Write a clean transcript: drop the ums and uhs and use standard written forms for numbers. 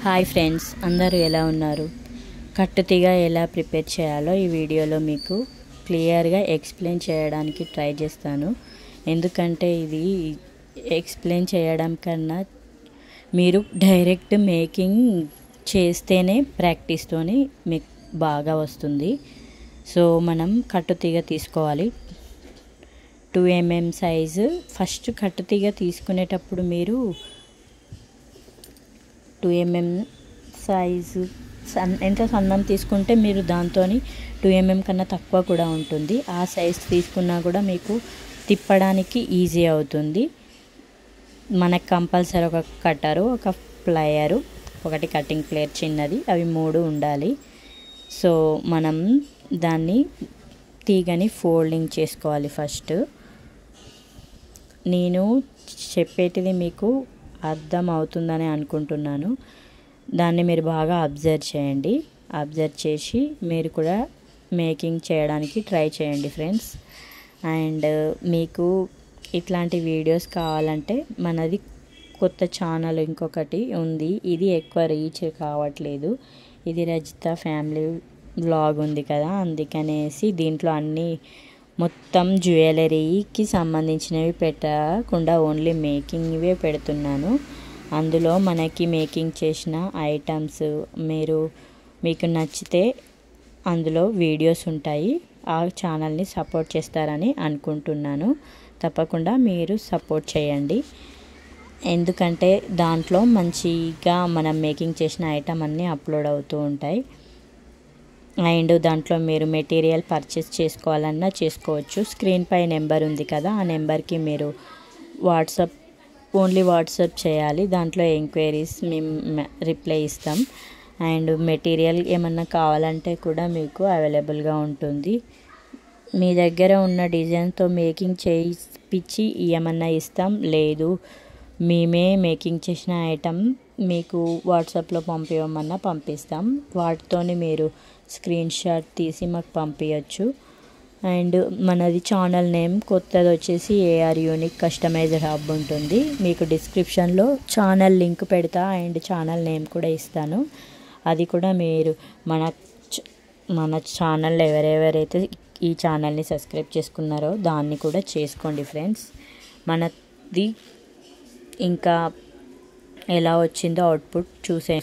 Hi friends, అందరూ ఎలా ఉన్నారు? కట్టుతీగ ఎలా ప్రిపేర్ చేయాలో ఈ వీడియోలో మీకు క్లియర్గా ఎక్స్ప్లెయిన్ చేయడానికి ట్రై చేస్తాను. ఎందుకంటే ఇది ఎక్స్ప్లెయిన్ చేయడం కన్నా మీరు డైరెక్ట్ మేకింగ్ చేస్తేనే ప్రాక్టీస్తోని మీకు బాగా వస్తుంది. సో మనం కట్టుతీగ తీసుకోవాలి. 2 mm సైజు. ఫస్ట్ కట్టుతీగ తీసుకునేటప్పుడు మీరు 2 mm సైజు ఎంత సన్నం తీసుకుంటే మీరు దాంతో 2 mm కన్నా తక్కువ కూడా ఉంటుంది. ఆ సైజ్ తీసుకున్నా కూడా మీకు తిప్పడానికి ఈజీ అవుతుంది. మనకు కంపల్సరీ ఒక కట్టరు, ఒక ప్లయరు, ఒకటి కటింగ్ ప్లేట్ చిన్నది, అవి 3 ఉండాలి. సో మనం దాన్ని తీగని ఫోల్డింగ్ చేసుకోవాలి. ఫస్ట్ నేను చెప్పేటిది మీకు అర్థం అవుతుందని అనుకుంటున్నాను. దాన్ని మీరు బాగా అబ్జర్వ్ చేయండి. అబ్జర్వ్ చేసి మీరు కూడా మేకింగ్ చేయడానికి ట్రై చేయండి ఫ్రెండ్స్. అండ్ మీకు ఇట్లాంటి వీడియోస్ కావాలంటే మనది కొత్త ఛానల్ ఇంకొకటి ఉంది. ఇది ఎక్కువ రీచ్ కావట్లేదు. ఇది రజిత ఫ్యామిలీ వ్లాగ్ ఉంది కదా, అందుకనేసి దీంట్లో అన్నీ మొత్తం జ్యువెలరీకి సంబంధించినవి పెట్టకుండా ఓన్లీ మేకింగ్వే పెడుతున్నాను. అందులో మనకి మేకింగ్ చేసిన ఐటమ్స్ మీకు నచ్చితే అందులో వీడియోస్ ఉంటాయి. ఆ ఛానల్ని సపోర్ట్ చేస్తారని అనుకుంటున్నాను. తప్పకుండా మీరు సపోర్ట్ చేయండి. ఎందుకంటే దాంట్లో మంచిగా మనం మేకింగ్ చేసిన ఐటమ్ అన్నీ అప్లోడ్ అవుతూ ఉంటాయి. అండ్ దాంట్లో మీరు మెటీరియల్ పర్చేస్ చేసుకోవాలన్నా చేసుకోవచ్చు. స్క్రీన్ పై నెంబర్ ఉంది కదా, ఆ నెంబర్కి మీరు ఓన్లీ వాట్సాప్ చేయాలి. దాంట్లో ఎంక్వైరీస్ మేము రిప్లై ఇస్తాం. అండ్ మెటీరియల్ ఏమన్నా కావాలంటే కూడా మీకు అవైలబుల్గా ఉంటుంది. మీ దగ్గర ఉన్న డిజైన్తో మేకింగ్ చేయించి ఏమన్నా ఇస్తాం. లేదు మేమే మేకింగ్ చేసిన ఐటమ్ మీకు వాట్సాప్లో పంపించమన్నా పంపిస్తాం. వాటితోని మీరు స్క్రీన్ షాట్ తీసి మాకు పంపించచ్చు. అండ్ మనది ఛానల్ నేమ్ కొత్తది వచ్చేసి ఏఆర్ యూనిక్ కస్టమైజ్డ్ హబ్ ఉంటుంది. మీకు డిస్క్రిప్షన్లో ఛానల్ లింక్ పెడతా అండ్ ఛానల్ నేమ్ కూడా ఇస్తాను. అది కూడా మీరు మన ఛానల్లో ఎవరెవరైతే ఈ ఛానల్ని సబ్స్క్రైబ్ చేసుకున్నారో దాన్ని కూడా చేసుకోండి ఫ్రెండ్స్. మనది ఇంకా ఎలా వచ్చిందో అవుట్పుట్ చూసే